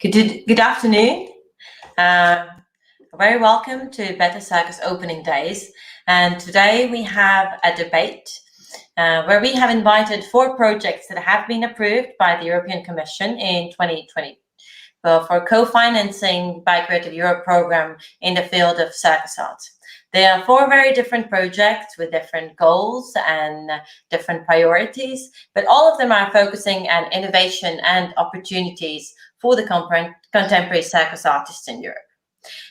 Good afternoon. Very welcome to Better Circus opening days. And today we have a debate where we have invited 4 projects that have been approved by the European Commission in 2020 for co-financing by Creative Europe program in the field of circus art. They are 4 very different projects with different goals and different priorities, but all of them are focusing on innovation and opportunities for the contemporary circus artists in Europe.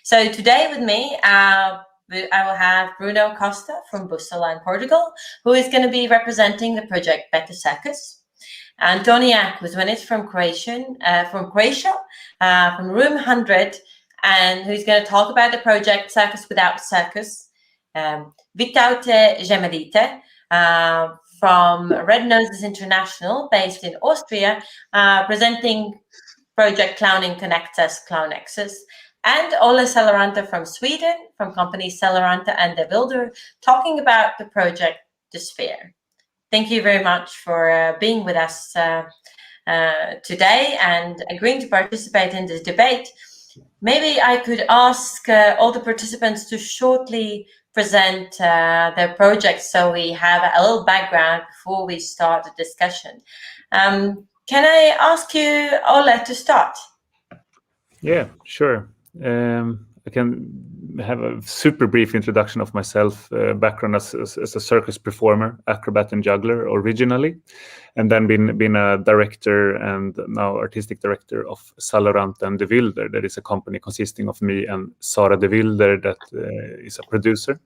So today with me, I will have Bruno Costa from Bússola in Portugal, who is going to be representing the project Better Circus. Antonia Kuzmanić from Croatia, from Room 100, and who's going to talk about the project Circus Without Circus. Viltaute Žemelytė from Red Noses International, based in Austria, presenting project ClowNexus, and Olle Saloranta from Sweden, from company Saloranta and the Vylder, talking about the project The Sphere. Thank you very much for being with us today and agreeing to participate in this debate. Maybe I could ask all the participants to shortly present their projects so we have a little background before we start the discussion. Can I ask you, Olle, to start? Yeah, sure. I can have a super brief introduction of myself, background as a circus performer, acrobat and juggler originally, and then been a director and now artistic director of Saloranta and the Vylder. That is a company consisting of me and Sara de Vylder that is a producer.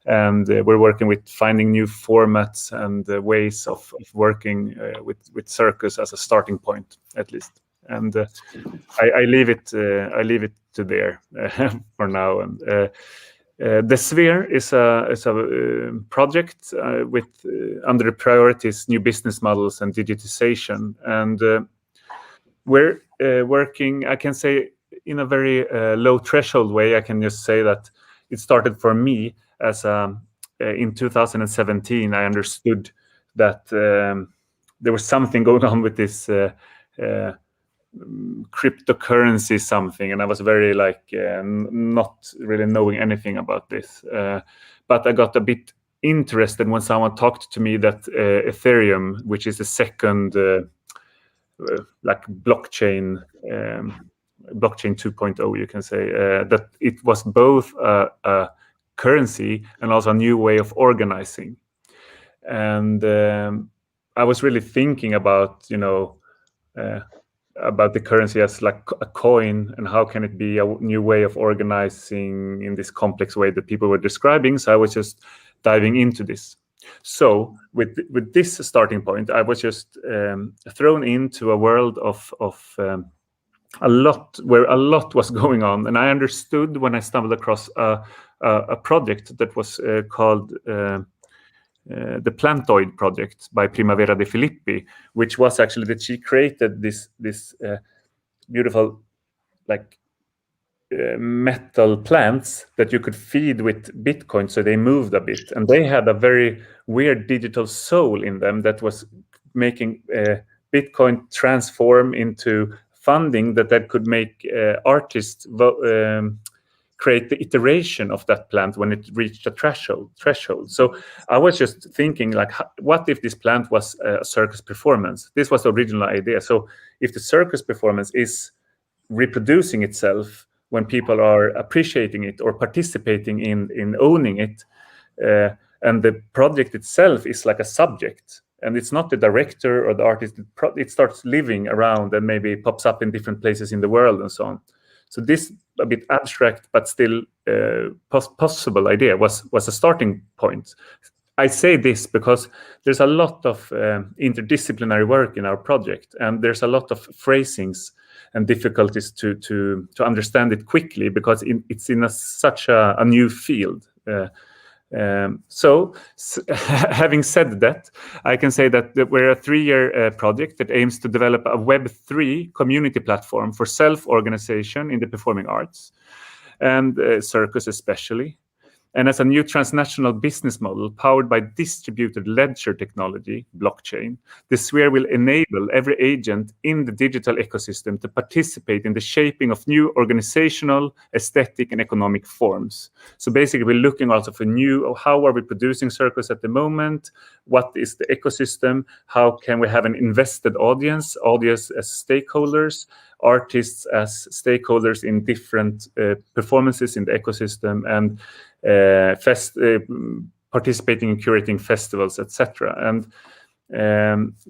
And we're working with finding new formats and ways of working with circus as a starting point, at least. And I leave it to there for now. And the Sphere is a project with under the priorities new business models and digitization. And we're working, I can say, in a very low threshold way. I can just say that it started for me as in 2017. I understood that there was something going on with this cryptocurrency something, and I was very not really knowing anything about this, but I got a bit interested when someone talked to me that Ethereum, which is the second blockchain 2.0, you can say, that it was both a currency and also a new way of organizing. And I was really thinking about the currency as like a coin, and how can it be a new way of organizing in this complex way that people were describing. So I was just diving into this. So with this starting point, I was just thrown into a world of a lot was going on, and I understood when I stumbled across a project that was called the Plantoid project by Primavera de Filippi, which was actually that she created this beautiful metal plants that you could feed with Bitcoin, so they moved a bit, and they had a very weird digital soul in them that was making Bitcoin transform into funding that could make artists create the iteration of that plant when it reached a threshold. So I was just thinking, what if this plant was a circus performance? This was the original idea. So if the circus performance is reproducing itself when people are appreciating it or participating in owning it, and the project itself is like a subject, and it's not the director or the artist, it starts living around and maybe pops up in different places in the world and so on. So this a bit abstract but still possible idea was a starting point. I say this because there's a lot of interdisciplinary work in our project, and there's a lot of phrasings and difficulties to understand it quickly because it's in such a new field. So having said that, I can say that we're a 3-year project that aims to develop a Web3 community platform for self-organization in the performing arts and circus especially. And as a new transnational business model powered by distributed ledger technology, blockchain, the sphere will enable every agent in the digital ecosystem to participate in the shaping of new organizational, aesthetic, and economic forms. So basically, we're looking also for how are we producing Circus at the moment? What is the ecosystem? How can we have an invested audience as stakeholders, artists as stakeholders in different performances in the ecosystem, and participating in curating festivals, etc. And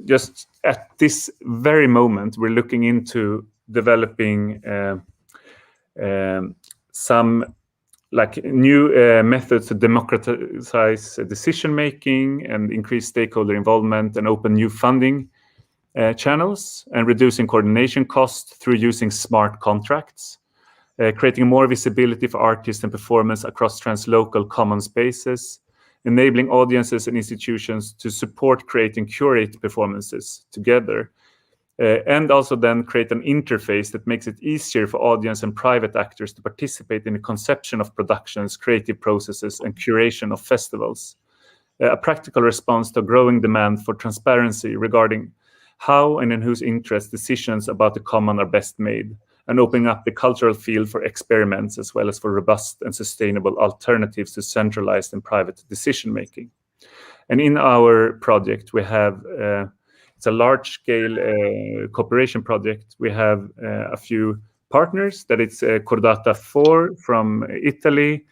just at this very moment, we're looking into developing some new methods to democratize decision making and increase stakeholder involvement and open new funding channels, and reducing coordination costs through using smart contracts. Creating more visibility for artists and performance across translocal common spaces, enabling audiences and institutions to support, create, and curate performances together, and also then create an interface that makes it easier for audience and private actors to participate in the conception of productions, creative processes, and curation of festivals. A practical response to growing demand for transparency regarding how and in whose interest decisions about the common are best made, and opening up the cultural field for experiments as well as for robust and sustainable alternatives to centralized and private decision-making. And in our project, we have, it's a large-scale cooperation project. We have a few partners, that it's Cordata 4 from Italy.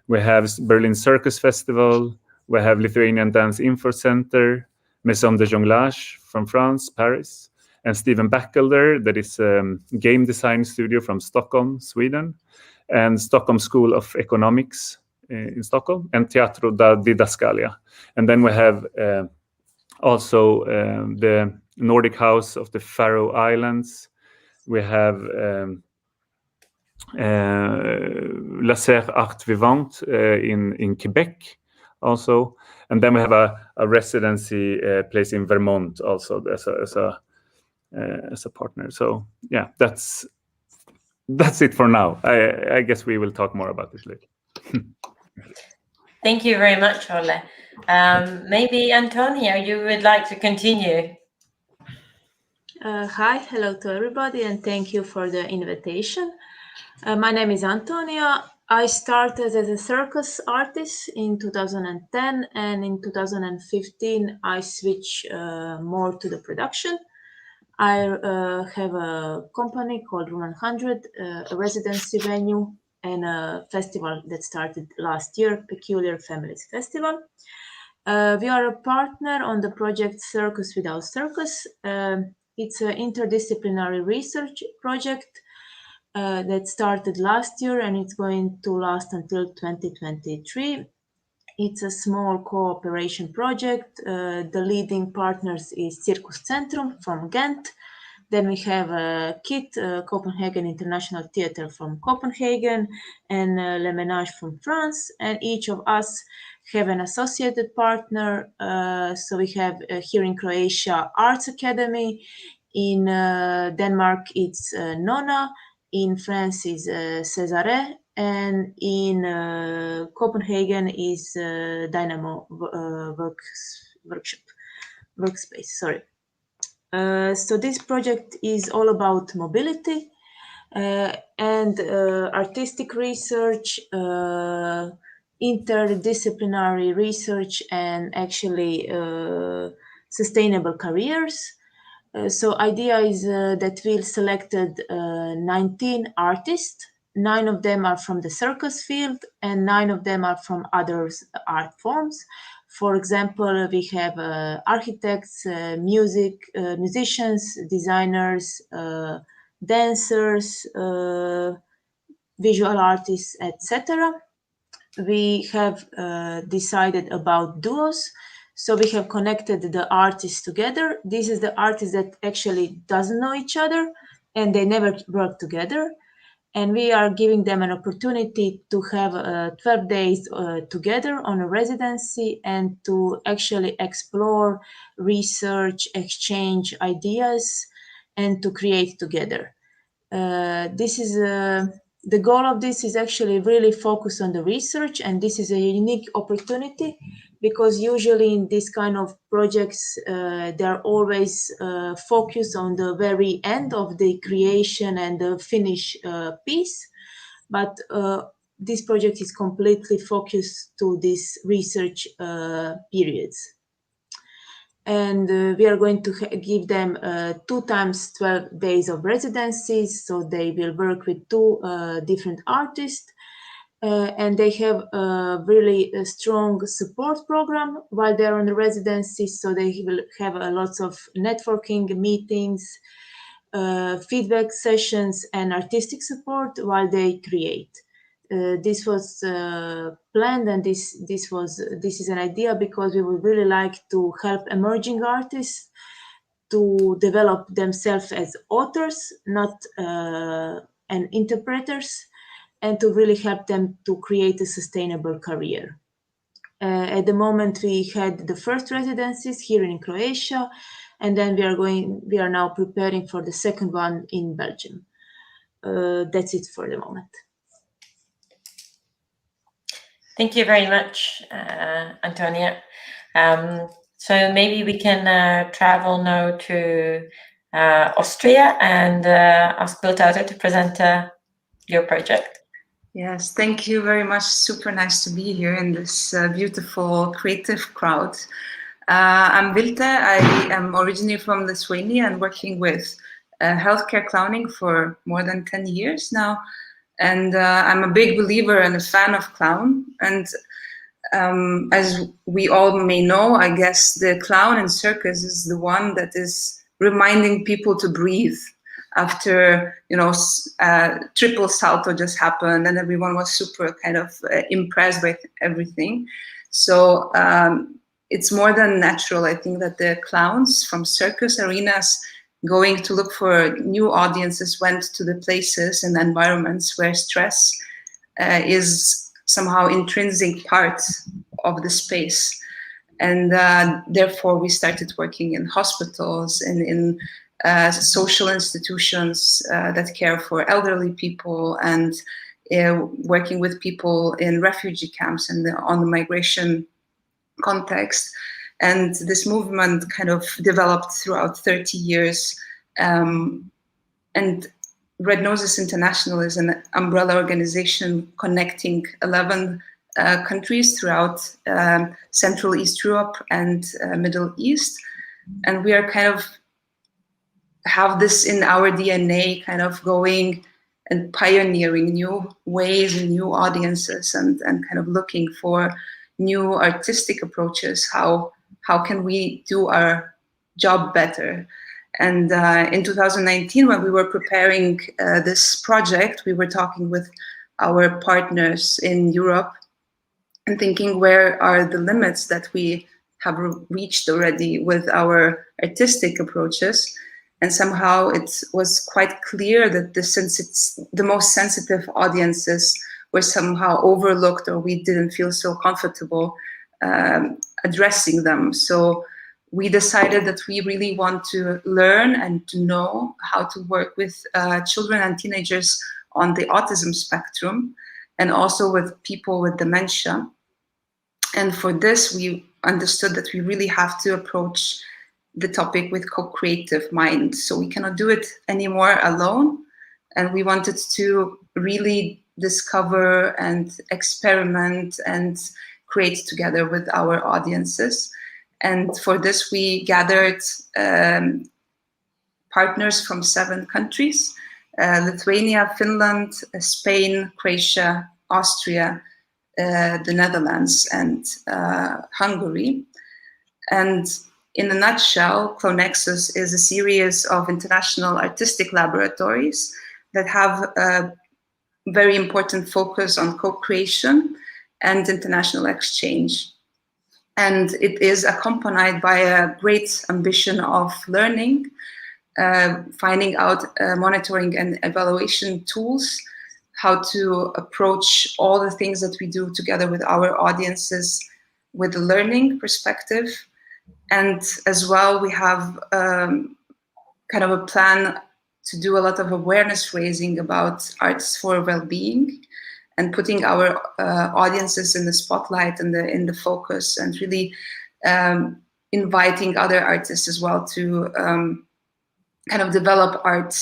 We have Berlin Circus Festival. We have Lithuanian Dance Info Center, Maison de Jonglage from France, Paris, and Steven Backelder, that is a game design studio from Stockholm, Sweden, and Stockholm School of Economics in Stockholm, and Teatro da Didascalia. And then we have also the Nordic House of the Faroe Islands. We have La Serre Art Vivante in Quebec also. And then we have a residency place in Vermont also as a partner. So yeah, that's it for now. I guess we will talk more about this later. Thank you very much, Olle. Maybe Antonia, you would like to continue. Hi, hello to everybody, and thank you for the invitation. My name is Antonia. I started as a circus artist in 2010, and in 2015 I switched more to the production. I have a company called Room 100, a residency venue, and a festival that started last year, Peculiar Families Festival. We are a partner on the project Circus Without Circus. It's an interdisciplinary research project that started last year, and it's going to last until 2023. It's a small cooperation project. The leading partners is Circus Centrum from Ghent. Then we have KIT, Copenhagen International Theatre from Copenhagen, and Le Ménage from France. And each of us have an associated partner. So we have here in Croatia, Arts Academy. In Denmark, it's Nona. In France is Césarée, and in Copenhagen is Dynamo Workspace. Sorry. So this project is all about mobility and artistic research, interdisciplinary research, and actually sustainable careers. So idea is that we selected 19 artists. 9 of them are from the circus field, and 9 of them are from other art forms. For example, we have architects, musicians, designers, dancers, visual artists, etc. We have decided about duos. So we have connected the artists together. This is the artists that actually doesn't know each other, and they never work together. And we are giving them an opportunity to have 12 days together on a residency and to actually explore, research, exchange ideas, and to create together. This is The goal of this is actually really focus on the research, and this is a unique opportunity because usually in this kind of projects, they're always focused on the very end of the creation and the finish piece. But this project is completely focused to these research periods. And we are going to give them 2 times 12 days of residencies. So they will work with 2 different artists. And they have a really strong support program while they're on the residency. So they will have lots of networking meetings, feedback sessions, and artistic support while they create. This was planned, and this is an idea because we would really like to help emerging artists to develop themselves as authors, not and interpreters, and to really help them to create a sustainable career. At the moment, we had the first residencies here in Croatia, and then we are now preparing for the second one in Belgium. That's it for the moment. Thank you very much, Antonia. So maybe we can travel now to Austria and ask Viltaute to present your project. Yes, thank you very much. Super nice to be here in this beautiful creative crowd. I'm Viltaute. I am originally from Lithuania and working with healthcare clowning for more than 10 years now. And I'm a big believer and a fan of clown. And as we all may know, I guess the clown in circus is the one that is reminding people to breathe after, triple salto just happened and everyone was super kind of impressed by everything. So it's more than natural, I think, that the clowns from circus arenas going to look for new audiences went to the places and environments where stress is somehow intrinsic part of the space. And therefore we started working in hospitals and in social institutions that care for elderly people, and working with people in refugee camps and on the migration context. And this movement kind of developed throughout 30 years. And Red Noses International is an umbrella organization connecting 11 countries throughout Central East Europe and Middle East. And we are kind of have this in our DNA, kind of going and pioneering new ways and new audiences, and kind of looking for new artistic approaches. How can we do our job better? And in 2019, when we were preparing this project, we were talking with our partners in Europe and thinking, where are the limits that we have reached already with our artistic approaches? And somehow it was quite clear that the most sensitive audiences were somehow overlooked, or we didn't feel so comfortable addressing them. So we decided that we really want to learn and to know how to work with children and teenagers on the autism spectrum, and also with people with dementia. And for this, we understood that we really have to approach the topic with co-creative mind. So we cannot do it anymore alone. And we wanted to really discover and experiment and create together with our audiences. And for this, we gathered partners from 7 countries, Lithuania, Finland, Spain, Croatia, Austria, the Netherlands, and Hungary. And in a nutshell, ClowNexus is a series of international artistic laboratories that have a very important focus on co-creation and international exchange. And it is accompanied by a great ambition of learning, finding out monitoring and evaluation tools, how to approach all the things that we do together with our audiences with a learning perspective. And as well, we have kind of a plan to do a lot of awareness raising about arts for well-being and putting our audiences in the spotlight and in the focus, and really inviting other artists as well to kind of develop art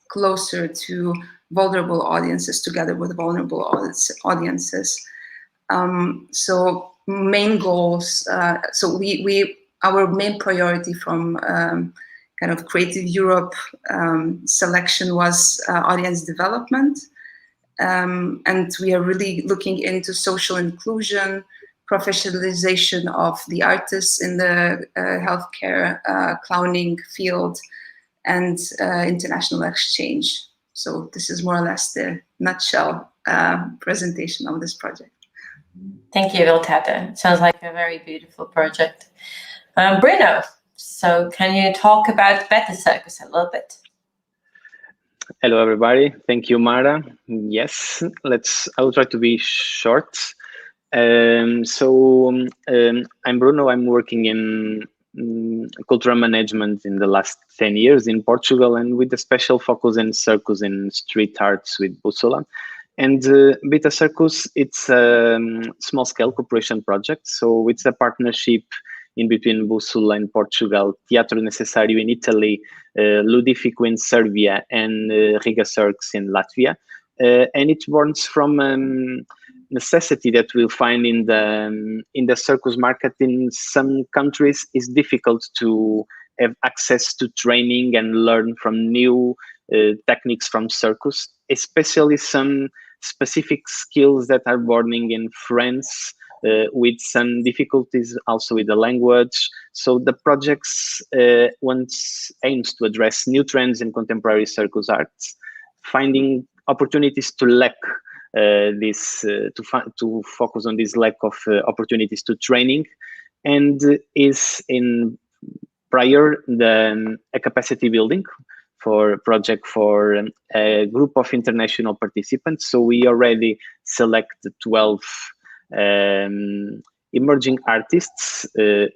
closer to vulnerable audiences, together with vulnerable audiences. So main goals. So our main priority from kind of Creative Europe selection was audience development. And we are really looking into social inclusion, professionalization of the artists in the healthcare, clowning field, and international exchange. So this is more or less the nutshell presentation of this project. Thank you, Viltaute. Sounds like a very beautiful project. Bruno, so can you talk about Beta Circus a little bit? Hello, everybody. Thank you, Māra. Yes, I will try to be short. I'm Bruno. I'm working in cultural management in the last 10 years in Portugal, and with a special focus in circus and street arts with Bússola. And Beta Circus, it's a small-scale cooperation project. So it's a partnership in between Bússola in Portugal, Teatro Necessario in Italy, Ludifico in Serbia, and Rigas Cirks in Latvia. And it born from necessity that we'll find in the circus market in some countries. Is difficult to have access to training and learn from new techniques from circus, especially some specific skills that are born in France, with some difficulties also with the language. So the projects aims to address new trends in contemporary circus arts, finding opportunities to to focus on this lack of opportunities to training, and is in prior a capacity building for project for a group of international participants. So we already selected 12 emerging artists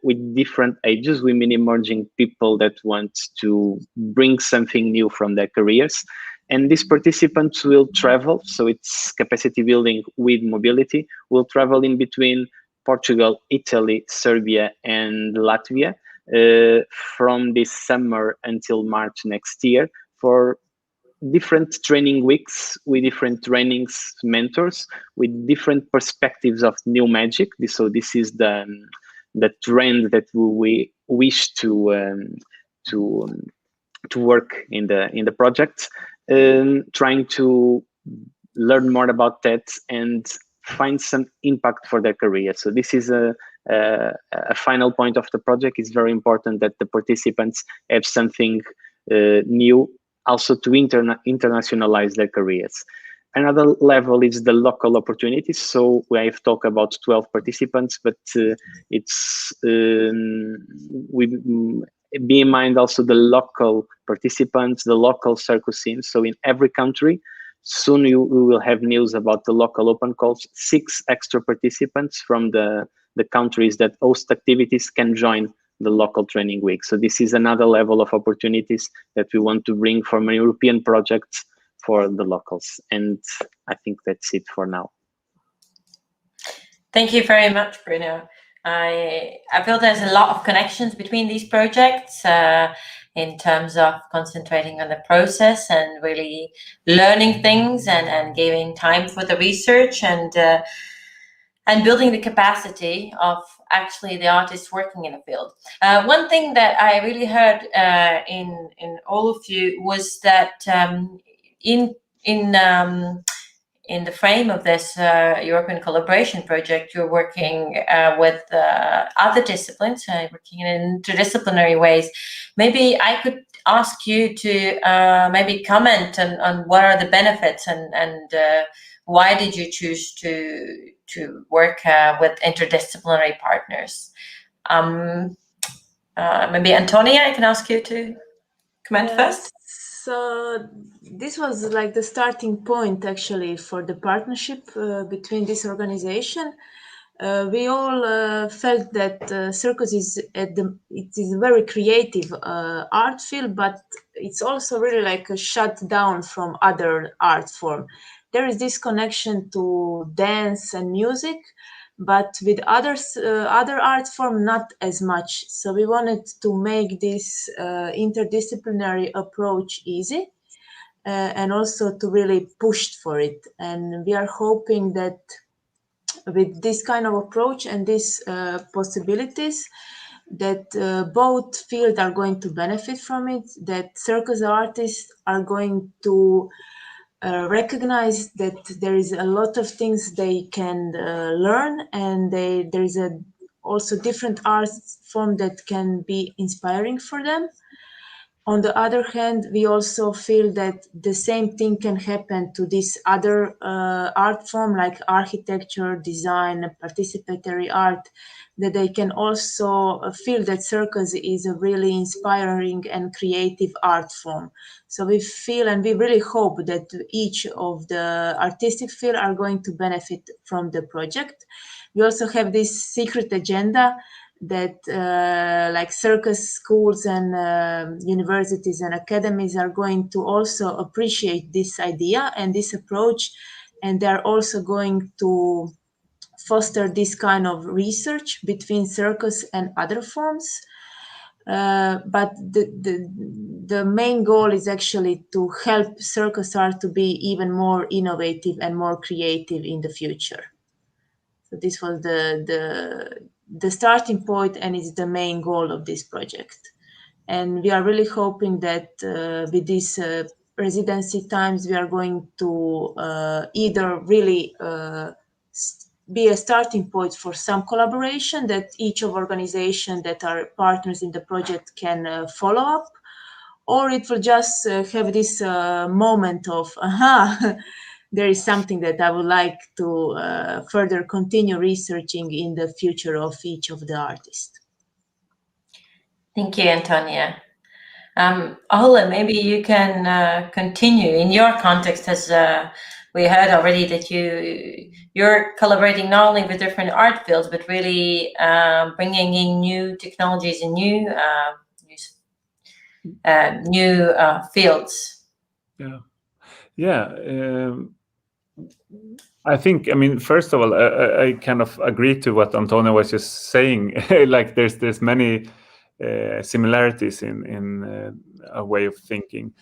with different ages. We mean emerging people that want to bring something new from their careers. And these participants will travel, so it's capacity building with mobility, will travel in between Portugal, Italy, Serbia, and Latvia from this summer until March next year for different training weeks with different trainings mentors with different perspectives of new magic. So this is the trend that we wish to work in the project, trying to learn more about that and find some impact for their career. So this is a final point of the project. It's very important that the participants have something new, also to internationalize their careers. Another level is the local opportunities. So we have talked about 12 participants, but it's we be in mind also the local participants, the local circus scenes. So in every country, soon we will have news about the local open calls. 6 extra participants from the countries that host activities can join the local training week. So this is another level of opportunities that we want to bring from a European project for the locals. And I think that's it for now. Thank you very much, Bruno. I feel there's a lot of connections between these projects in terms of concentrating on the process and really learning things and giving time for the research and building the capacity of actually the artists working in the field. One thing that I really heard in all of you was that in the frame of this European collaboration project, you're working with other disciplines, working in interdisciplinary ways. Maybe I could ask you to maybe comment on what are the benefits and why did you choose to work with interdisciplinary partners? Maybe Antonia, I can ask you to comment first. So this was like the starting point actually for the partnership between this organization. we all felt that Circus is it is a very creative art field, but it's also really like a shut down from other art form. There is this connection to dance and music, but with other art form not as much. So we wanted to make this interdisciplinary approach easy. And also to really push for it. And we are hoping that with this kind of approach and these possibilities, that both fields are going to benefit from it, that circus artists are going to recognize that there is a lot of things they can learn, and there is also different art form that can be inspiring for them. On the other hand, we also feel that the same thing can happen to this other art form like architecture, design, participatory art, that they can also feel that circus is a really inspiring and creative art form. So we feel and we really hope that each of the artistic field are going to benefit from the project. We also have this secret agenda that like circus schools and universities and academies are going to also appreciate this idea and this approach, and they're also going to foster this kind of research between circus and other forms. But the main goal is actually to help circus art to be even more innovative and more creative in the future. So this was the starting point, and it's the main goal of this project. And we are really hoping that with these residency times, we are going to either really be a starting point for some collaboration that each of organizations that are partners in the project can follow up, or it will just have this moment of, aha, there is something that I would like to further continue researching in the future of each of the artists. Thank you, Antonia. Olle, maybe you can continue in your context, as we heard already that you're collaborating not only with different art fields, but really bringing in new technologies and new fields. Yeah. I think, I mean, first of all, I kind of agree to what Antonia was just saying. Like there's many similarities in a way of thinking.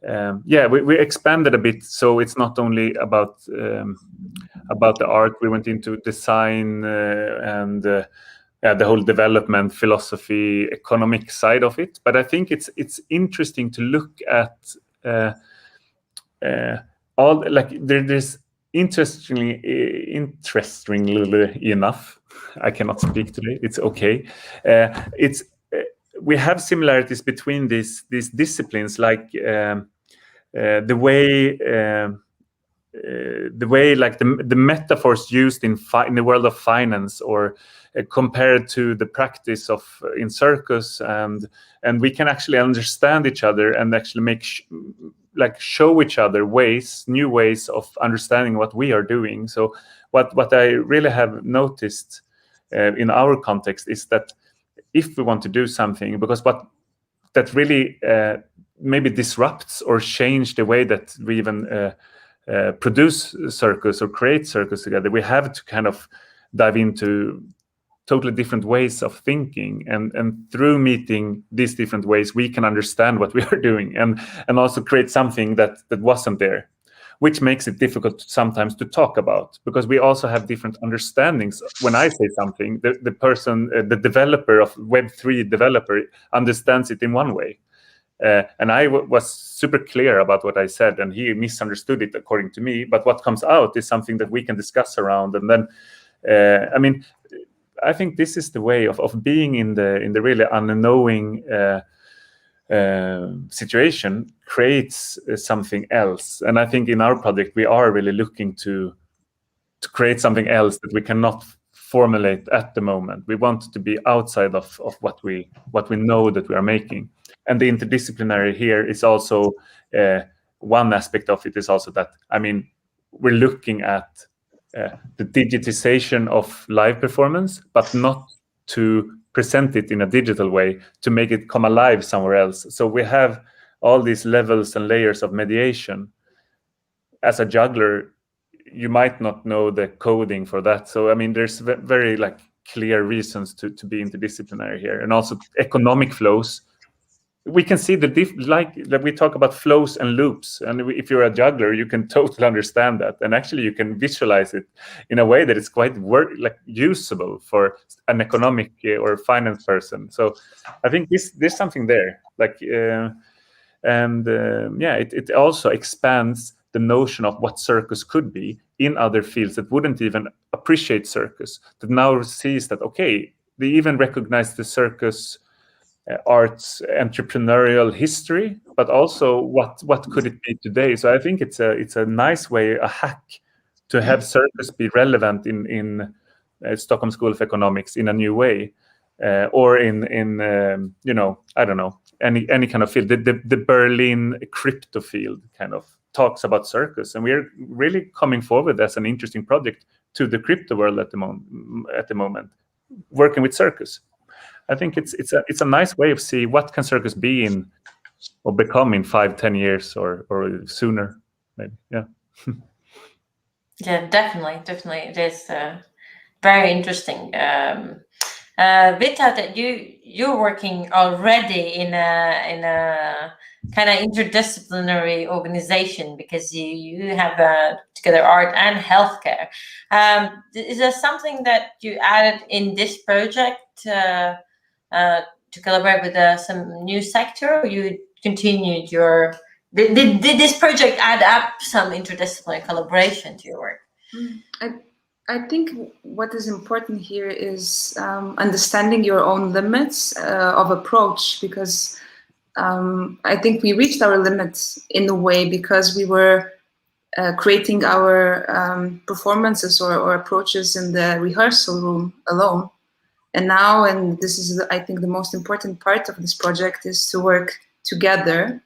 We expanded a bit, so it's not only about the art. We went into design and the whole development, philosophy, economic side of it. But I think it's interesting to look at all, like there's interestingly enough, I cannot speak today, it's okay. We have similarities between these disciplines, like the way like the metaphors used in the world of finance, or compared to the practice of in circus, and we can actually understand each other and actually make show each other new ways of understanding what we are doing. So what I really have noticed in our context is that if we want to do something, because what that really maybe disrupts or change the way that we even produce circus or create circus together, we have to kind of dive into totally different ways of thinking, and through meeting these different ways we can understand what we are doing and also create something that wasn't there, which makes it difficult sometimes to talk about, because we also have different understandings. When I say something, the person, the developer of Web3 developer, understands it in one way, and I was super clear about what I said, and he misunderstood it according to me. But what comes out is something that we can discuss around, and then I mean, I think this is the way of being in the really unknowing situation creates something else. And I think in our project we are really looking to create something else that we cannot formulate at the moment. We want to be outside of what we know that we are making. And the interdisciplinary here is also one aspect of it, is also that, I mean, we're looking at the digitization of live performance, but not to present it in a digital way, to make it come alive somewhere else. So we have all these levels and layers of mediation. As a juggler, you might not know the coding for that. So, I mean, there's very like clear reasons to be interdisciplinary here. And also economic flows. We can see like that we talk about flows and loops. And if you're a juggler, you can totally understand that. And actually you can visualize it in a way that it's quite usable for an economic or finance person. So I think there's something there. Like, it also expands the notion of what circus could be in other fields that wouldn't even appreciate circus, that now sees that, okay, they even recognize the circus arts entrepreneurial history, but also what could it be today. So I think it's a nice way, a hack, to have circus be relevant in Stockholm School of Economics in a new way, or in I don't know, any kind of field. The Berlin crypto field kind of talks about circus, and we're really coming forward as an interesting project to the crypto world at the moment, working with circus. I think it's a nice way of see what can circus be in or become in 5-10 years or sooner, maybe. Yeah. Yeah, definitely. It is very interesting. Viltaute, you're working already in a kind of interdisciplinary organization, because you have together art and healthcare. Is there something that you added in this project to collaborate with some new sector, or you continued your... Did this project add up some interdisciplinary collaboration to your work? I think what is important here is understanding your own limits of approach, because I think we reached our limits in a way because we were creating our performances or approaches in the rehearsal room alone. And now, and this is, I think, the most important part of this project, is to work together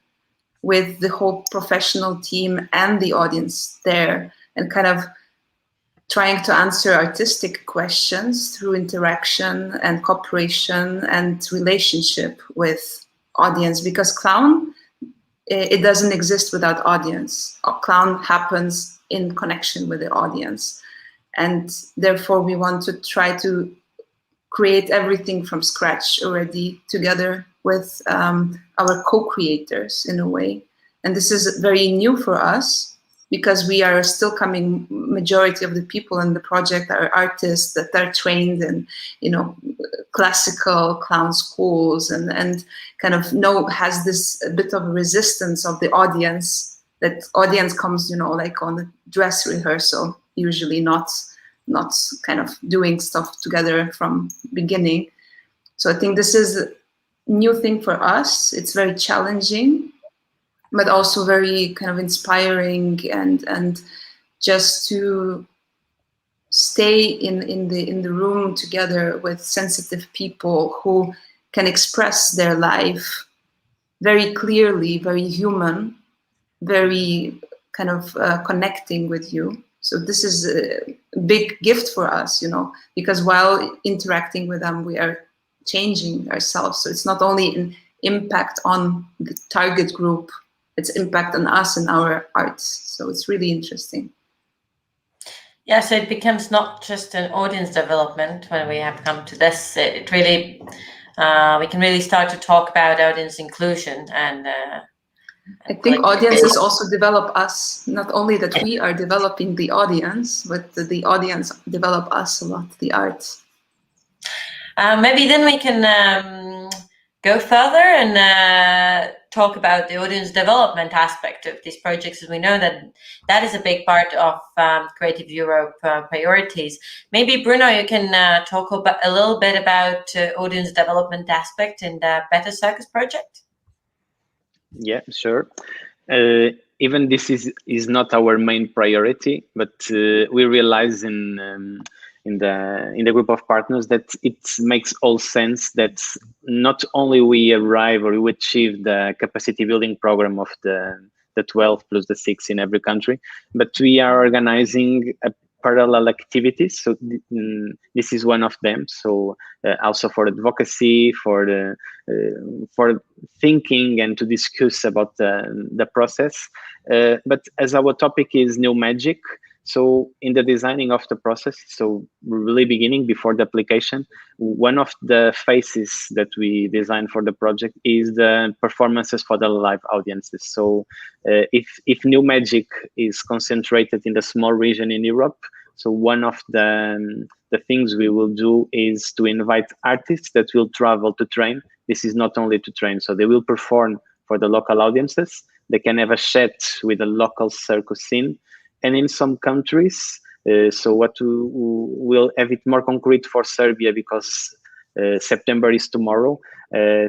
with the whole professional team and the audience there, and kind of trying to answer artistic questions through interaction and cooperation and relationship with audience. Because clown, it doesn't exist without audience. Clown happens in connection with the audience. And therefore we want to try to create everything from scratch already together with our co-creators in a way. And this is very new for us, because we are still coming, majority of the people in the project are artists that are trained in, classical clown schools, and kind of has this a bit of resistance of the audience, that audience comes, like on a dress rehearsal, usually not kind of doing stuff together from beginning. So I think this is a new thing for us. It's very challenging, but also very kind of inspiring, and just to stay in the room together with sensitive people who can express their life very clearly, very human, very kind of connecting with you. So this is a big gift for us, because while interacting with them, we are changing ourselves. So it's not only an impact on the target group, it's impact on us and our arts. So it's really interesting. Yeah, so it becomes not just an audience development when we have come to this. It really, we can really start to talk about audience inclusion, and I think audiences also develop us. Not only that we are developing the audience, but the audience develop us a lot, the arts. Maybe then we can go further and talk about the audience development aspect of these projects, as we know that is a big part of Creative Europe priorities. Maybe Bruno, you can talk a little bit about audience development aspect in the Better Circus project. Yeah, sure. Even this is not our main priority, but we realize in the group of partners that it makes all sense that not only we arrive or we achieve the capacity building program of the 12 plus the 6 in every country, but we are organizing parallel activities. So this is one of them. So also for advocacy, for thinking and to discuss about the process. But as our topic is new magic, so in the designing of the process, so really beginning before the application, one of the phases that we designed for the project is the performances for the live audiences. So if new magic is concentrated in the small region in Europe, so one of the things we will do is to invite artists that will travel to train. This is not only to train, so they will perform for the local audiences. They can have a chat with the local circus scene. And in some countries, so what we'll have it more concrete for Serbia because September is tomorrow.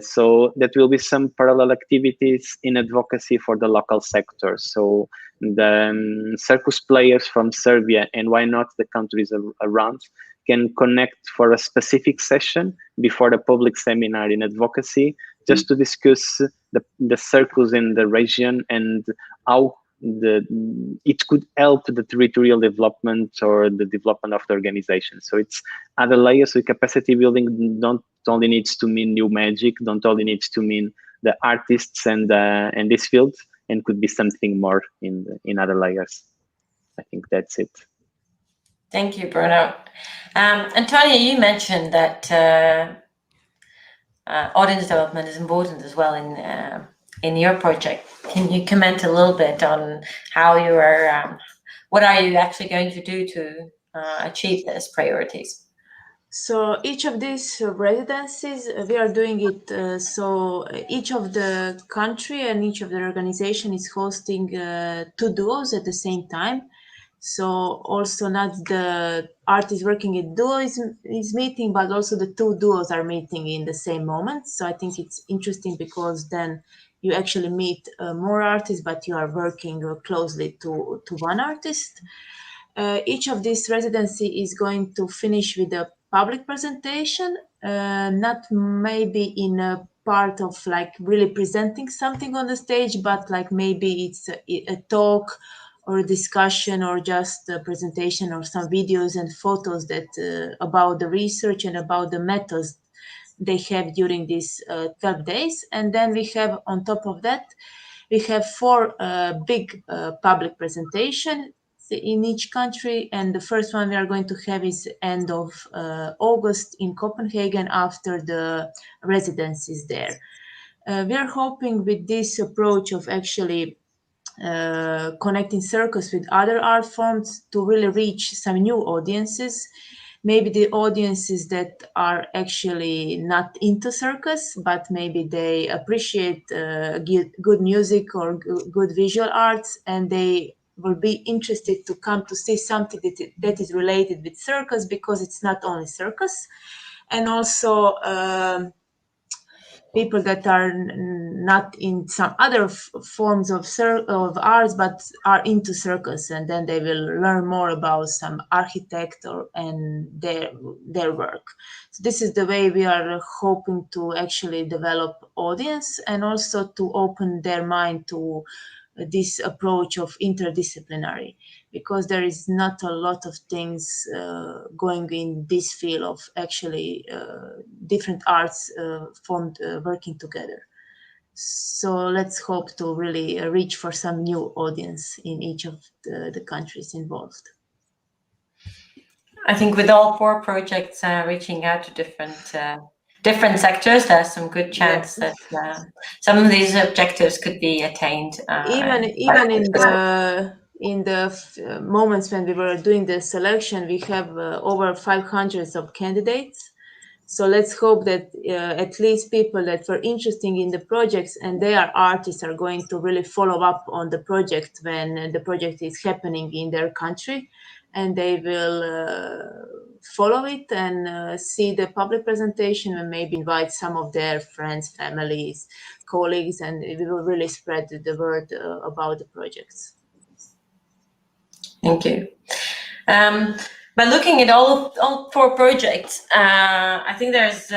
So that will be some parallel activities in advocacy for the local sector. So the circus players from Serbia and why not the countries around can connect for a specific session before the public seminar in advocacy, just to discuss the circus in the region and how it could help the territorial development or the development of the organization. So it's other layers. So capacity building don't only needs to mean new magic, don't only needs to mean the artists and this field, and could be something more in other layers. I think that's it. Thank you, Bruno. Antonia, you mentioned that audience development is important as well in your project. Can you comment a little bit on how you are, what are you actually going to do to achieve these priorities? So each of these residencies, we are doing it, so each of the country and each of the organization is hosting 2 duos at the same time. So also not the artist working in duo is meeting, but also the 2 duos are meeting in the same moment. So I think it's interesting because then you actually meet more artists, but you are working closely to one artist. Each of these residency is going to finish with a public presentation, not maybe in a part of like really presenting something on the stage, but like maybe it's a talk or a discussion or just a presentation or some videos and photos that about the research and about the methods they have during these 12 days. And then we have on top of that, we have 4 big public presentations in each country, and the first one we are going to have is end of August in Copenhagen after the residencies there. We are hoping with this approach of actually connecting circus with other art forms to really reach some new audiences, maybe the audiences that are actually not into circus, but maybe they appreciate good music or good visual arts, and they will be interested to come to see something that is related with circus, because it's not only circus. And also people that are not in some other forms of arts, but are into circus, and then they will learn more about some architect and their work. So this is the way we are hoping to actually develop audience, and also to open their mind to this approach of interdisciplinary, because there is not a lot of things going in this field of actually different arts formed working together. So let's hope to really reach for some new audience in each of the countries involved. I think with all 4 projects reaching out to different sectors, there's some good chance that some of these objectives could be attained. Even in the moments when we were doing the selection, we have over 500 of candidates. So let's hope that at least people that were interested in the projects and they are artists are going to really follow up on the project when the project is happening in their country, and they will follow it and see the public presentation and maybe invite some of their friends, families, colleagues, and we will really spread the word about the projects. Thank you. By looking at all 4 projects, I think there's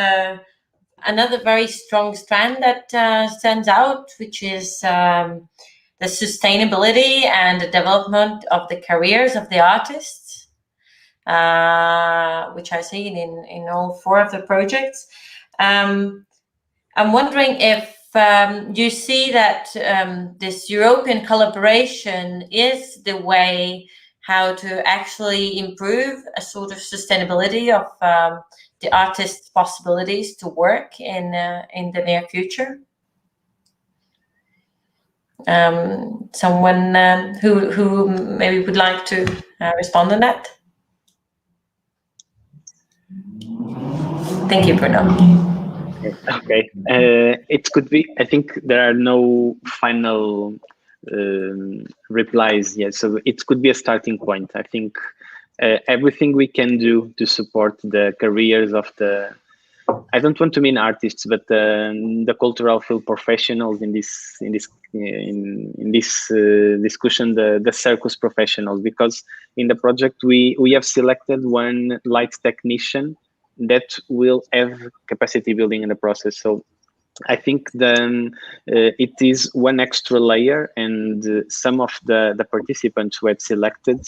another very strong strand that stands out, which is the sustainability and the development of the careers of the artists. which I've seen in all 4 of the projects. I'm wondering if you see that this European collaboration is the way how to actually improve a sort of sustainability of the artist's possibilities to work in the near future. Someone who maybe would like to respond on that? Thank you, Bruno. Okay, it could be. I think there are no final replies yet, so it could be a starting point. I think everything we can do to support the careers of the, I don't want to mean artists, but the cultural field professionals in this discussion, the circus professionals, because in the project we have selected one light technician that will have capacity building in the process. So I think then it is one extra layer, and some of the participants who had selected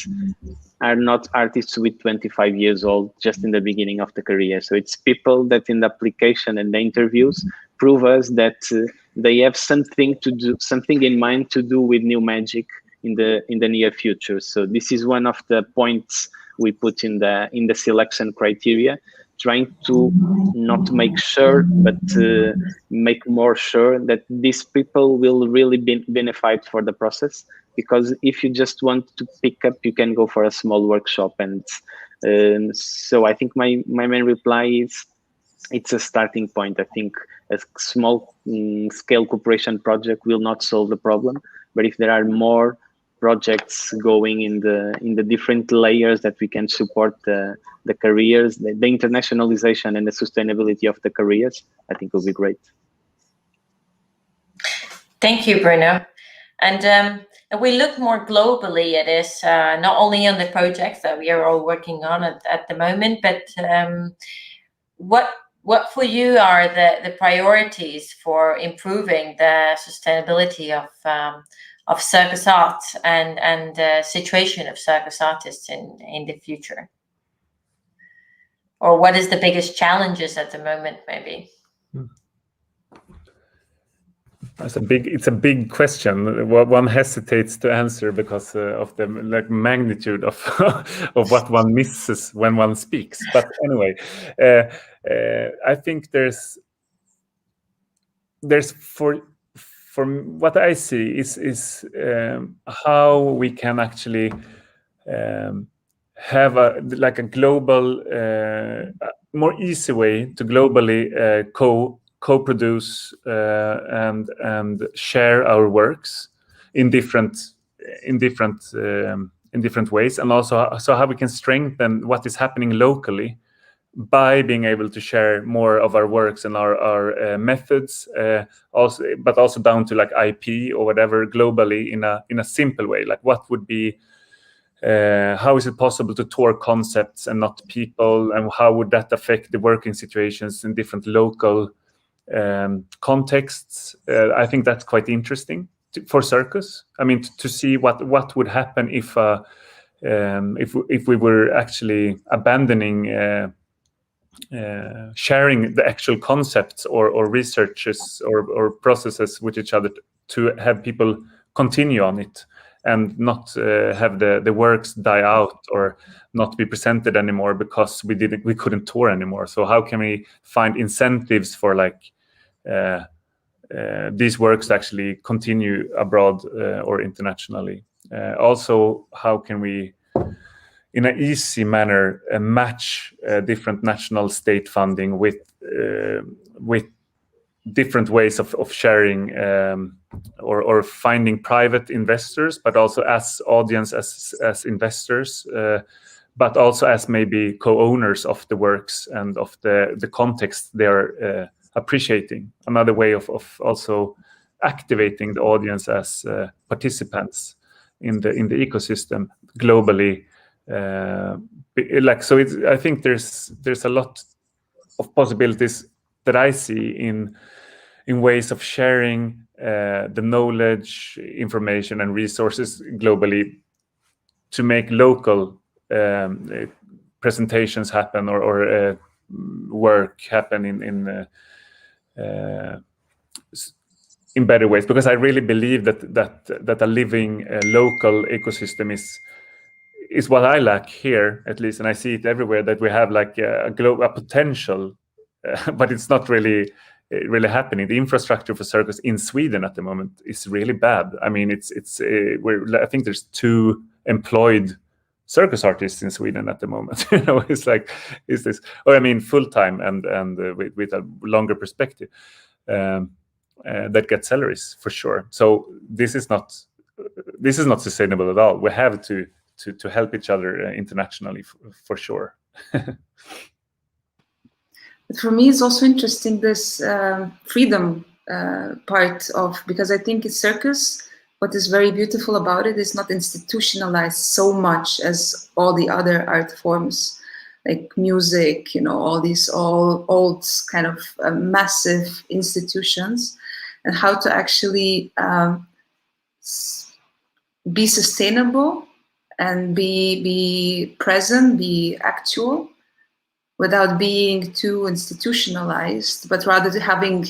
are not artists with 25 years old, just in the beginning of the career. So it's people that in the application and the interviews prove us that they have something to do, something in mind to do with new magic in the near future. So this is one of the points we put in the selection criteria, trying to not make sure, but make more sure that these people will really benefit for the process. Because if you just want to pick up, you can go for a small workshop. And so I think my main reply is it's a starting point. I think a small scale cooperation project will not solve the problem, but if there are more projects going in the different layers that we can support the careers, the internationalization and the sustainability of the careers, I think will be great. Thank you, Bruno. And if we look more globally at this, not only on the projects that we are all working on at the moment, but what for you are the priorities for improving the sustainability of circus art and the situation of circus artists in the future? Or what is the biggest challenges at the moment, maybe? It's a big question. One hesitates to answer because of the magnitude of of what one misses when one speaks. But anyway, I think there's from what I see is how we can actually have a global, more easy way to globally co-produce and share our works in different ways, and also so how we can strengthen what is happening locally by being able to share more of our works and our methods, but also down to IP or whatever globally in a simple way. Like what would be how is it possible to tour concepts and not people, and how would that affect the working situations in different local contexts? I think that's quite interesting for Circus. I mean, to see what would happen if we were actually abandoning sharing the actual concepts or researches or processes with each other, to have people continue on it and not have the works die out or not be presented anymore because we couldn't tour anymore. So how can we find incentives for these works to actually continue abroad or internationally? Also, how can we in an easy manner match different national state funding with different ways of sharing or finding private investors, but also as audience, as investors, but also as maybe co-owners of the works and of the context they're appreciating. Another way of also activating the audience as participants in the ecosystem globally. So I think there's a lot of possibilities that I see in ways of sharing the knowledge, information, and resources globally to make local presentations happen or work happen in better ways, because I really believe that a living local ecosystem is what I lack here, at least, and I see it everywhere, that we have like a potential, but it's not really happening. The infrastructure for circus in Sweden at the moment is really bad. I mean, I think there's 2 employed circus artists in Sweden at the moment. You know, it's like, is this? Or I mean, full time and with a longer perspective. That get salaries for sure. So this is not sustainable at all. We have to help each other internationally for sure. But for me, it's also interesting this freedom part of, because I think it's circus. What is very beautiful about it is not institutionalized so much as all the other art forms, like music, you know, all these old kind of massive institutions, and how to actually be sustainable and be present, be actual, without being too institutionalized, but rather having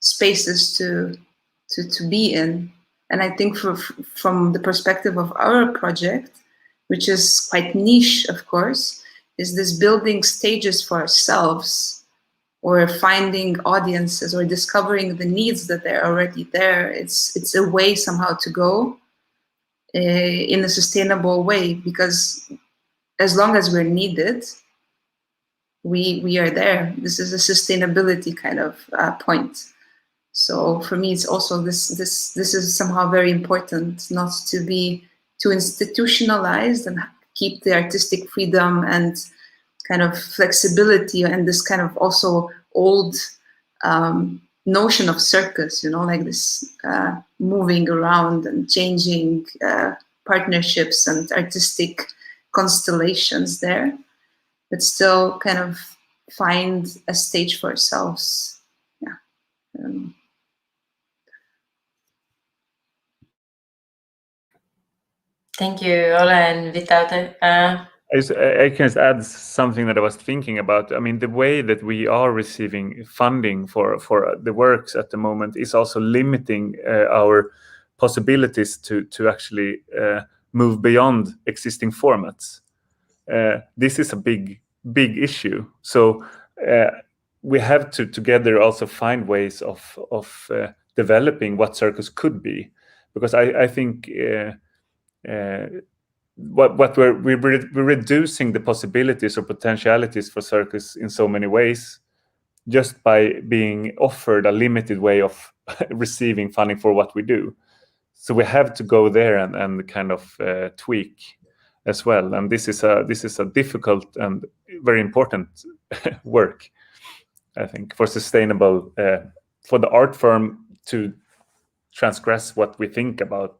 spaces to be in. And I think from the perspective of our project, which is quite niche, of course, is this building stages for ourselves, or finding audiences, or discovering the needs that they're already there. It's a way somehow to go in a sustainable way, because as long as we're needed, we are there. This is a sustainability kind of point. So for me, it's also this is somehow very important, not to be too institutionalized and keep the artistic freedom and kind of flexibility, and this kind of also old notion of circus, you know, like this moving around and changing partnerships and artistic constellations there, but still kind of find a stage for ourselves. Yeah. Thank you, Olle and Viltaute. I can just add something that I was thinking about. I mean, the way that we are receiving funding for the works at the moment is also limiting our possibilities to actually move beyond existing formats. This is a big issue. So we have to together also find ways of developing what circus could be, because I think what we're reducing the possibilities or potentialities for circus in so many ways, just by being offered a limited way of receiving funding for what we do. So we have to go there and kind of tweak as well. And this is a difficult and very important work, I think, for sustainable, for the art form to transgress what we think about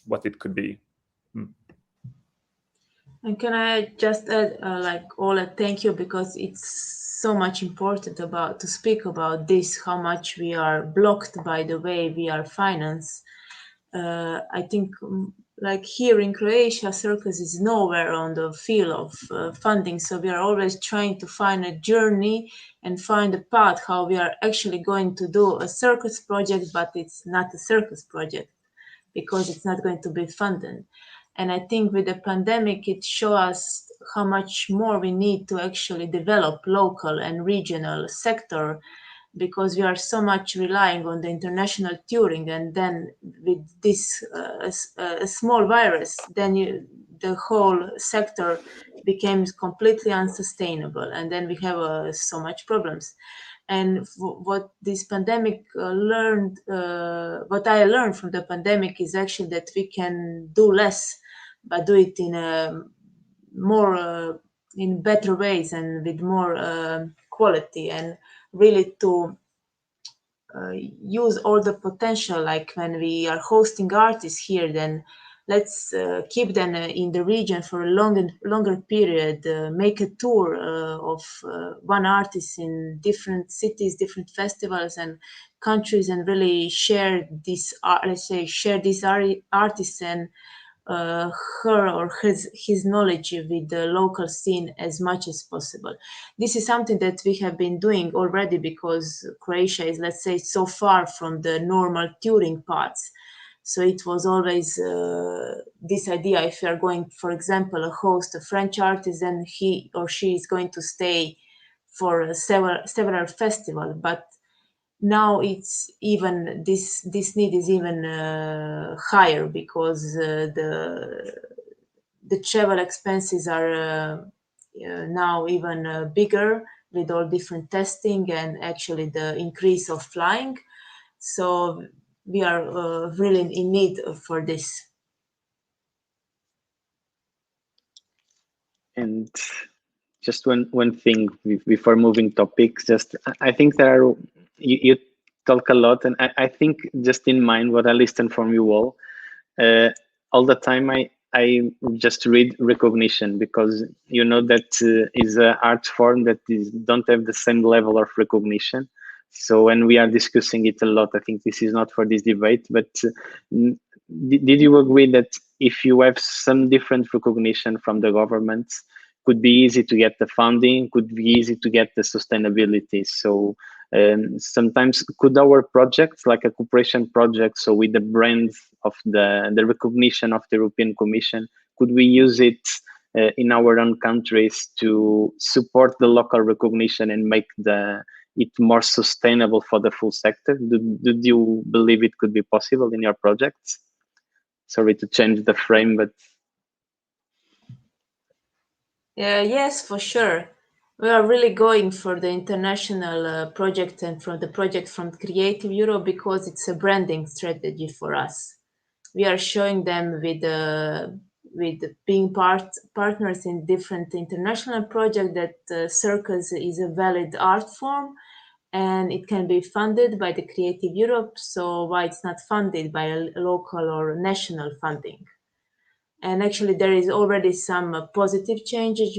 what it could be. And can I just add, like, Olle, thank you, because it's so much important to speak about this, how much we are blocked by the way we are financed. I think, like here in Croatia, circus is nowhere on the field of funding. So we are always trying to find a journey and find a path how we are actually going to do a circus project, but it's not a circus project because it's not going to be funded. And I think with the pandemic, it shows us how much more we need to actually develop local and regional sector, because we are so much relying on the international touring. And then with this small virus, then the whole sector becomes completely unsustainable. And then we have so much problems. And what this pandemic learned, what I learned from the pandemic is actually that we can do less, but do it in a more, in better ways and with more quality, and really to use all the potential. Like when we are hosting artists here, then let's keep them in the region for a longer period, make a tour of one artist in different cities, different festivals and countries, and really share this, let's say, share these artists and her or his knowledge with the local scene as much as possible. This is something that we have been doing already, because Croatia is, let's say, so far from the normal touring paths. So it was always this idea: if you are going, for example, a host a French artist, then he or she is going to stay for several festivals. But now it's even this need is even higher, because the travel expenses are now even bigger, with all different testing and actually the increase of flying. So we are really in need for this. And just one thing before moving topics, just I think there are, you talk a lot, and I think just in mind what I listen from you all the time, I just read recognition, because you know that is an art form that don't have the same level of recognition. So when we are discussing it a lot, I think this is not for this debate, but did you agree that if you have some different recognition from the governments, could be easy to get the funding, could be easy to get the sustainability? So sometimes could our projects, like a cooperation project, so with the brand of the recognition of the European Commission, could we use it in our own countries to support the local recognition and make it more sustainable for the full sector? Do you believe it could be possible in your projects? Sorry to change the frame, but yes, for sure. We are really going for the international project and from the project from Creative Europe, because it's a branding strategy for us. We are showing them with being partners in different international projects that Circus is a valid art form, and it can be funded by the Creative Europe. So why it's not funded by a local or national funding? And actually, there is already some positive changes,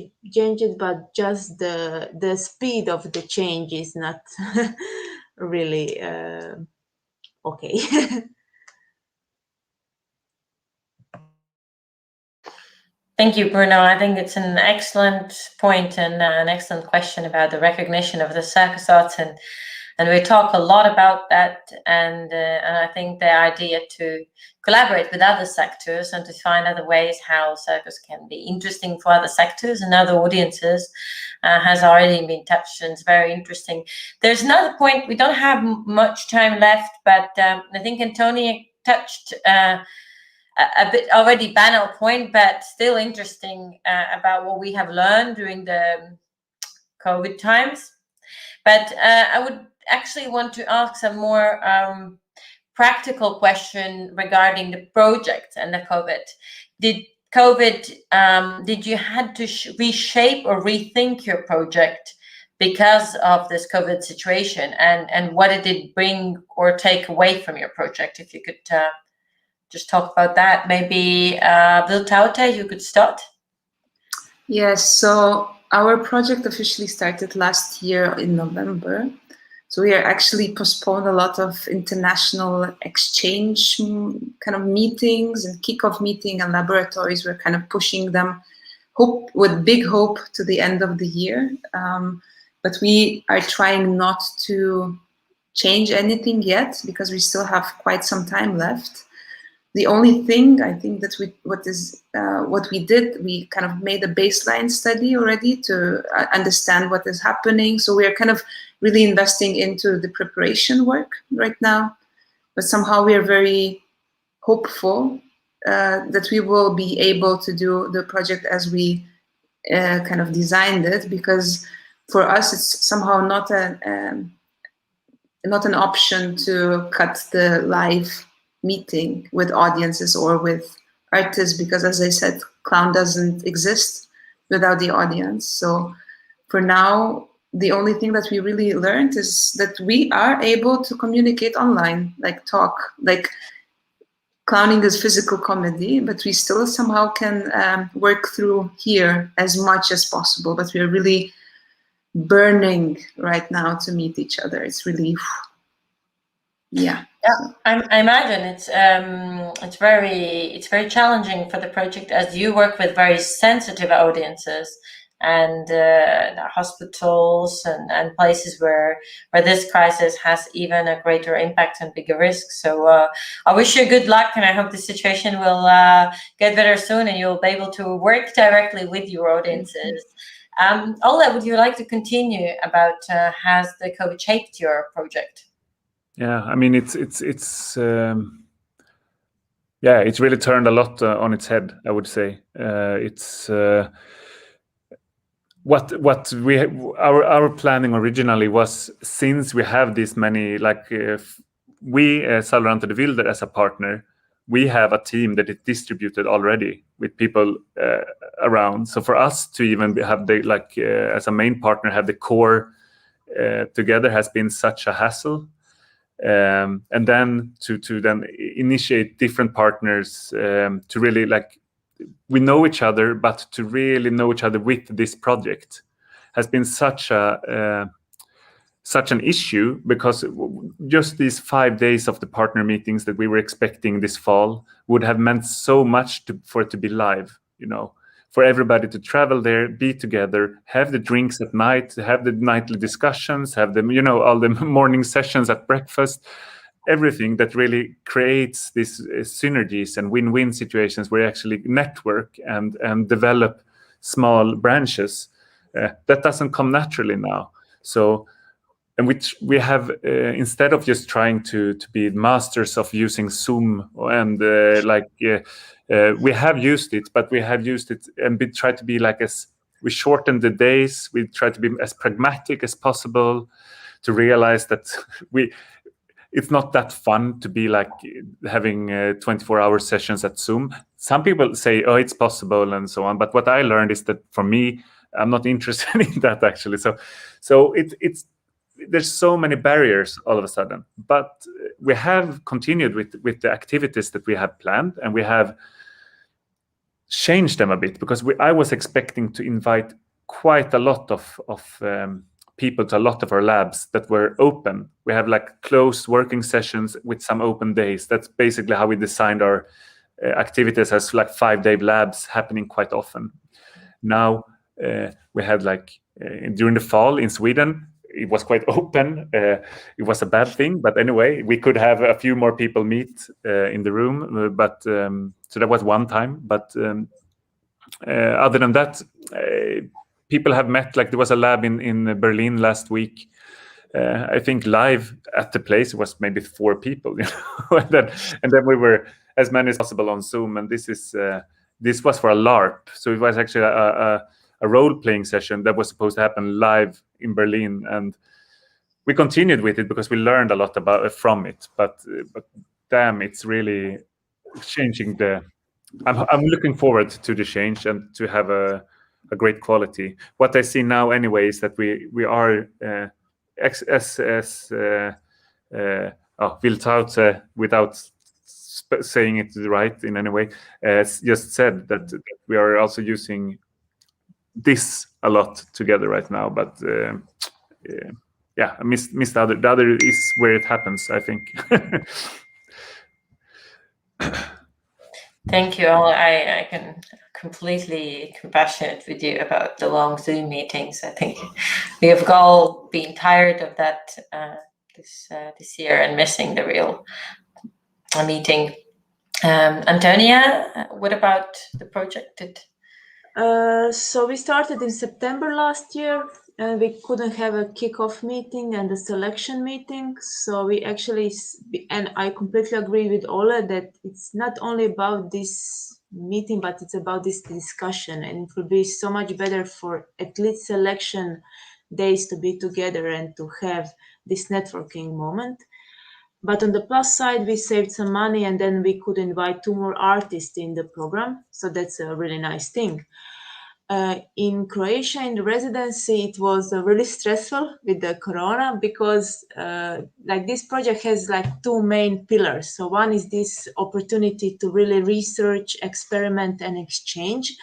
but just the speed of the change is not really okay. Thank you, Bruno. I think it's an excellent point and an excellent question about the recognition of the circus arts, and we talk a lot about that. And I think the idea to collaborate with other sectors and to find other ways how circus can be interesting for other sectors and other audiences has already been touched, and it's very interesting. There's another point. We don't have much time left, but I think Antonia touched a bit already banal point, but still interesting about what we have learned during the COVID times. But I would actually want to ask some more practical question regarding the project and the COVID. Did you had to reshape or rethink your project because of this COVID situation, and what did it bring or take away from your project? If you could just talk about that. Maybe Viltaute, you could start. Yes, so our project officially started last year in November. So we are actually postponed a lot of international exchange kind of meetings and kickoff meeting and laboratories. We're kind of pushing them with big hope to the end of the year. But we are trying not to change anything yet, because we still have quite some time left. The only thing I think that what we did, we kind of made a baseline study already to understand what is happening. So we are kind of really investing into the preparation work right now, but somehow we are very hopeful that we will be able to do the project as we kind of designed it, because for us it's somehow not an option to cut the live meeting with audiences or with artists, because as I said, clown doesn't exist without the audience. So for now, the only thing that we really learned is that we are able to communicate online, like talk, like clowning is physical comedy, but we still somehow can work through here as much as possible. But we're really burning right now to meet each other. It's really Yeah. I imagine it's very challenging for the project, as you work with very sensitive audiences and hospitals and places where this crisis has even a greater impact and bigger risk. So I wish you good luck, and I hope the situation will get better soon and you'll be able to work directly with your audiences. Olle, would you like to continue about has the COVID shaped your project? Yeah, I mean it's it's really turned a lot on its head, I would say. It's what our planning originally was, since we have this many, like we Saloranta the Vylder as a partner, we have a team that is distributed already with people around. So for us to even have the as a main partner have the core together has been such a hassle. And then to then initiate different partners to really we know each other, but to really know each other with this project has been such an issue, because just these 5 days of the partner meetings that we were expecting this fall would have meant so much for it to be live, for everybody to travel there, be together, have the drinks at night, have the nightly discussions, have the, all the morning sessions at breakfast, everything that really creates these synergies and win-win situations where you actually network and develop small branches. That doesn't come naturally now. So, and which we have, instead of just trying to be masters of using Zoom and we have used it, but we have used it and we try to be we shorten the days. We try to be as pragmatic as possible, to realize that it's not that fun to be having 24-hour sessions at Zoom. Some people say, oh, it's possible and so on. But what I learned is that for me, I'm not interested in that actually. So it's there's so many barriers all of a sudden. But we have continued with the activities that we have planned, and we have changed them a bit, because I was expecting to invite quite a lot of people to a lot of our labs that were open. We have closed working sessions with some open days. That's basically how we designed our activities, as 5-day labs happening quite often. Now we had during the fall in Sweden, it was quite open. It was a bad thing, but anyway, we could have a few more people meet in the room. But so that was one time. But other than that, people have met. There was a lab in Berlin last week. I think live at the place was maybe 4 people, and then we were as many as possible on Zoom. And this was for a LARP, so it was actually a role-playing session that was supposed to happen live in Berlin, and we continued with it because we learned a lot from it. But damn, it's really changing I'm looking forward to the change and to have a great quality. What I see now anyway is that we are Viltaute, without saying it right in any way, just said that we are also using this a lot together right now. But I missed the other. The other is where it happens, I think. Thank you all. I can completely compassionate with you about the long Zoom meetings. I think we have all been tired of that this year and missing the real meeting. Antonia, what about the project? So we started in September last year, and we couldn't have a kickoff meeting and a selection meeting. So we actually, and I completely agree with Olle that it's not only about this meeting, but it's about this discussion, and it will be so much better for at least selection days to be together and to have this networking moment. But on the plus side, we saved some money, and then we could invite 2 more artists in the program. So that's a really nice thing. In Croatia, in the residency, it was really stressful with the corona, because this project has 2 main pillars. So one is this opportunity to really research, experiment, and exchange.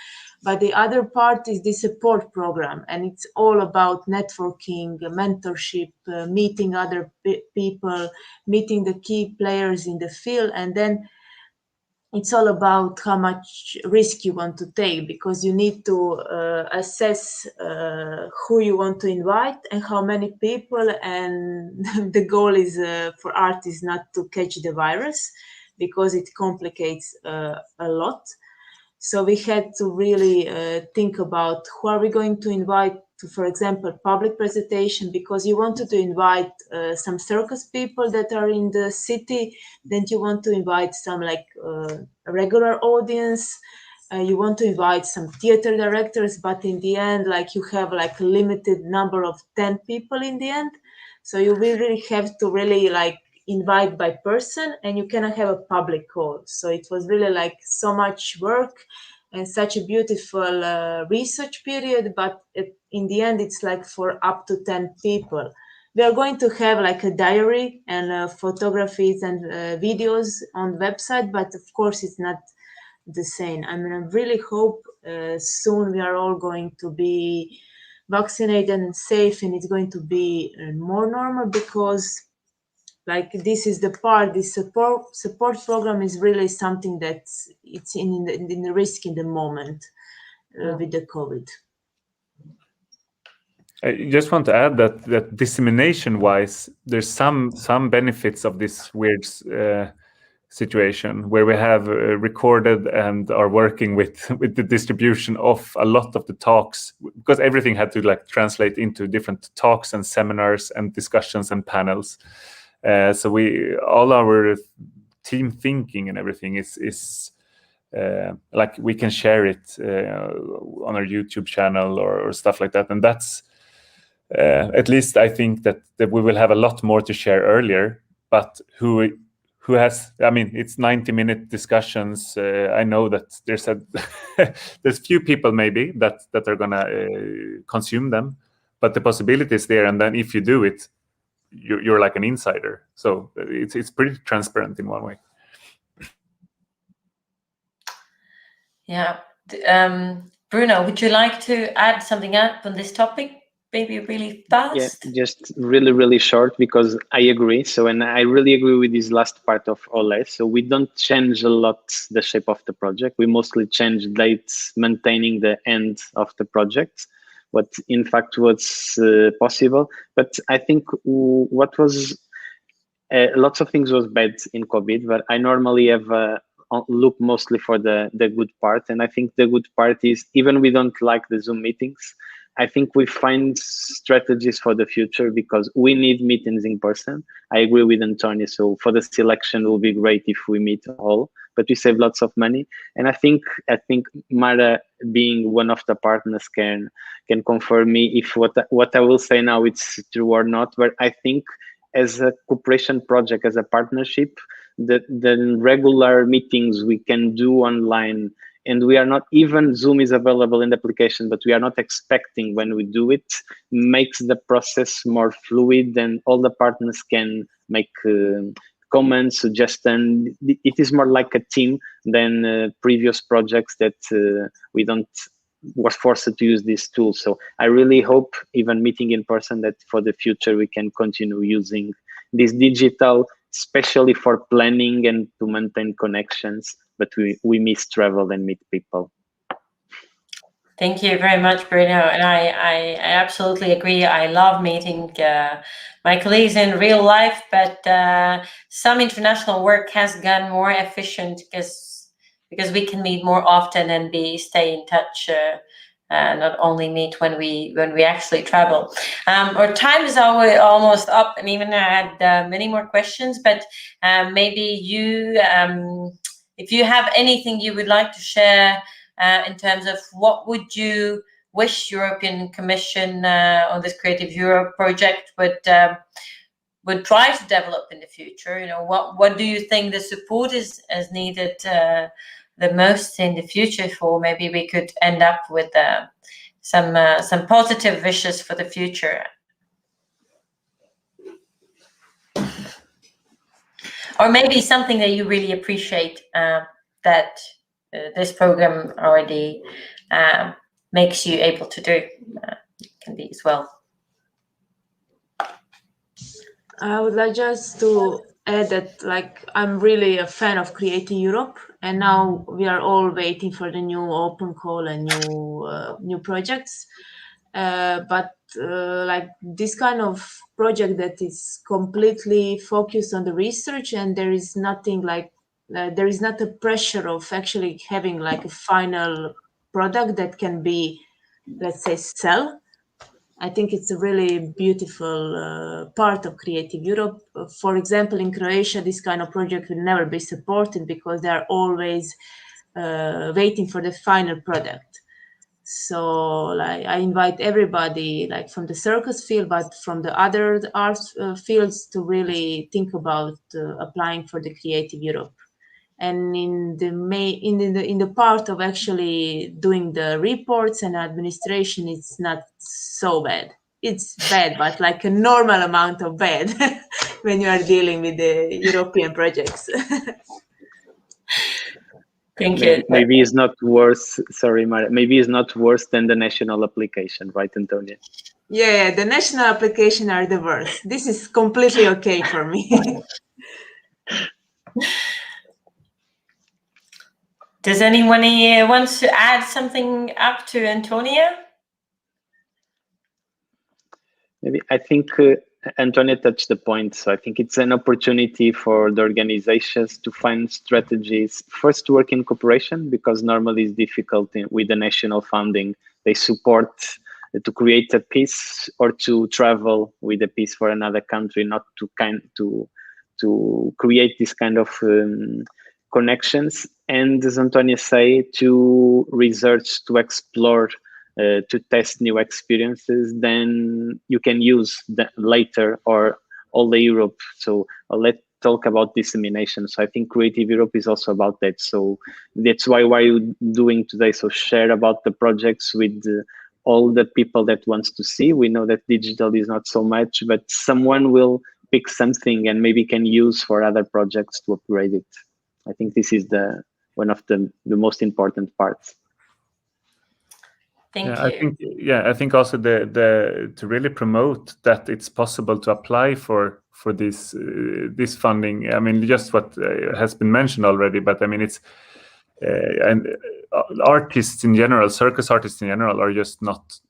But the other part is the support program, and it's all about networking, mentorship, meeting other people, meeting the key players in the field, and then it's all about how much risk you want to take, because you need to assess who you want to invite and how many people, and the goal is for artists not to catch the virus, because it complicates a lot. So we had to really think about who are we going to invite to, for example, public presentation, because you wanted to invite some circus people that are in the city, then you want to invite some like regular audience, you want to invite some theater directors, but in the end, like you have like a limited number of 10 people in the end. So you will really have to really like invite by person, and you cannot have a public call. So it was really like so much work and such a beautiful research period, but in the end it's like for up to 10 people. We are going to have like a diary and photographies and videos on the website, but of course it's not the same. I mean, I really hope soon we are all going to be vaccinated and safe, and it's going to be more normal, because like this is the part, the support program is really something that it's in the risk in the moment with the COVID. I just want to add that dissemination-wise, there's some benefits of this weird situation where we have recorded and are working with the distribution of a lot of the talks, because everything had to like translate into different talks and seminars and discussions and panels. So all our team thinking and everything is like we can share it on our YouTube channel or stuff like that, and that's at least I think that we will have a lot more to share earlier. But who has? I mean, it's 90-minute discussions. I know that there's few people maybe that are gonna consume them, but the possibility is there. And then if you do it, you're like an insider. So it's pretty transparent in one way. Yeah. Bruno, would you like to add something up on this topic? Maybe really fast? Yeah, just really, really short, because I agree. So, and I really agree with this last part of Olle. So we don't change a lot the shape of the project. We mostly change dates, maintaining the end of the project, what in fact was possible. But I think what was lots of things was bad in COVID, but I normally have look mostly for the good part. And I think the good part is, even we don't like the Zoom meetings, I think we find strategies for the future, because we need meetings in person. I agree with Antonia. So for the selection, it will be great if we meet all, but we save lots of money. And I think Māra, being one of the partners, can confirm me if what I will say now it's true or not. But I think as a cooperation project, as a partnership, the regular meetings we can do online, and we are not, even Zoom is available in the application, but we are not expecting when we do it, makes the process more fluid, and all the partners can make comments, suggestions. It is more like a team than previous projects that we was forced to use this tool. So I really hope, even meeting in person, that for the future we can continue using this digital, especially for planning and to maintain connections. But we miss travel and meet people. Thank you very much, Bruno. And I absolutely agree. I love meeting my colleagues in real life, but some international work has gotten more efficient because we can meet more often and stay in touch. Not only meet when we actually travel. Our time is almost up, and even I had many more questions, but maybe you, if you have anything you would like to share in terms of what would you wish European Commission on this Creative Europe project would try to develop in the future? You know, what do you think the support is needed the most in the future for? Maybe we could end up with some positive wishes for the future, or maybe something that you really appreciate that this program already makes you able to do. Can be as well. I would like just to add that, like, I'm really a fan of Creative Europe, and now we are all waiting for the new open call and new projects. But like this kind of project that is completely focused on the research, and there is nothing like there is not a pressure of actually having like a final product that can be, let's say, sell. I think it's a really beautiful part of Creative Europe. For example, in Croatia, this kind of project will never be supported because they are always waiting for the final product. So like, I invite everybody, like from the circus field, but from the other art fields, to really think about applying for the Creative Europe. And in the part of actually doing the reports and administration, it's not so bad. It's bad, but like a normal amount of bad when you are dealing with the European projects. Thank you. Maybe it's not worse. Sorry, Māra. Maybe it's not worse than the national application, right, Antonia? Yeah, the national application are the worst. This is completely okay for me. Does anyone here wants to add something up to Antonia? Maybe I think Antonia touched the point. So I think it's an opportunity for the organizations to find strategies, first to work in cooperation, because normally it's difficult with the national funding. They support to create a piece or to travel with a piece for another country, not to create this kind of connections. And as Antonia say, to research, to explore, to test new experiences, then you can use that later, or Olle Europe. So let's talk about dissemination. So I think Creative Europe is also about that. So that's why we're doing today. So share about the projects with all the people that wants to see. We know that digital is not so much, but someone will pick something and maybe can use for other projects to upgrade it. I think this is one of the most important parts. Thank you. I think also the to really promote that it's possible to apply for this funding. I mean, just what has been mentioned already, but I mean it's and artists in general, circus artists in general, are just not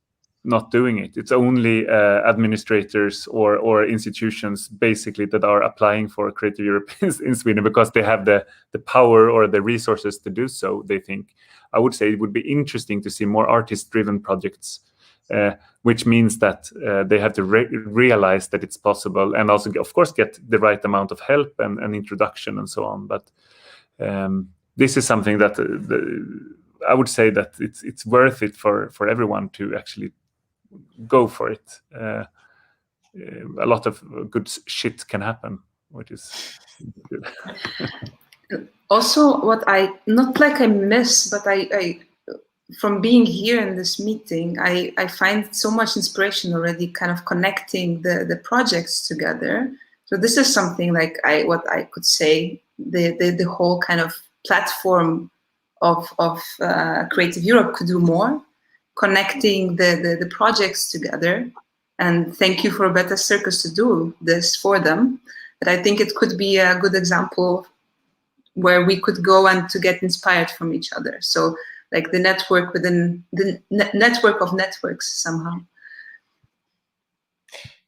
doing it. It's only administrators or institutions basically that are applying for Creative Europe in Sweden because they have the power or the resources to do so, they think. I would say it would be interesting to see more artist-driven projects, which means that they have to realize that it's possible, and also, of course, get the right amount of help and introduction and so on. But this is something that I would say that it's worth it for everyone to actually go for it. A lot of good shit can happen, which is good. Also, what I miss, but I from being here in this meeting, I find so much inspiration already, kind of connecting the projects together. So this is something like what I could say the whole kind of platform of Creative Europe could do more, connecting the projects together. And thank you for Beta Circus to do this for them. But I think it could be a good example where we could go and to get inspired from each other. So like the network within the network of networks somehow.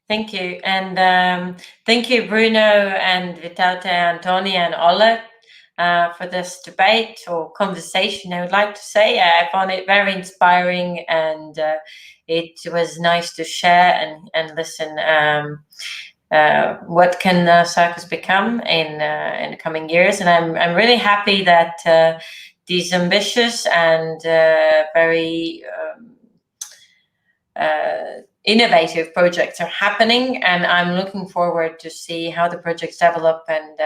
Thank you. And thank you, Bruno and Viltaute, Antonia and Olle for this debate or conversation, I would like to say. I found it very inspiring, and it was nice to share and listen what can circus become in the coming years. And I'm really happy that these ambitious and very innovative projects are happening, and I'm looking forward to see how the projects develop. And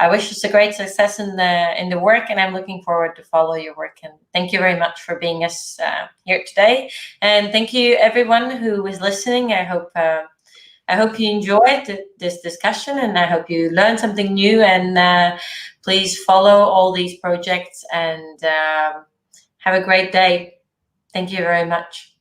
I wish us a great success in the work, and I'm looking forward to follow your work. And thank you very much for being us here today. And thank you everyone who was listening. I hope you enjoyed this discussion, and I hope you learned something new. And please follow all these projects, and have a great day. Thank you very much.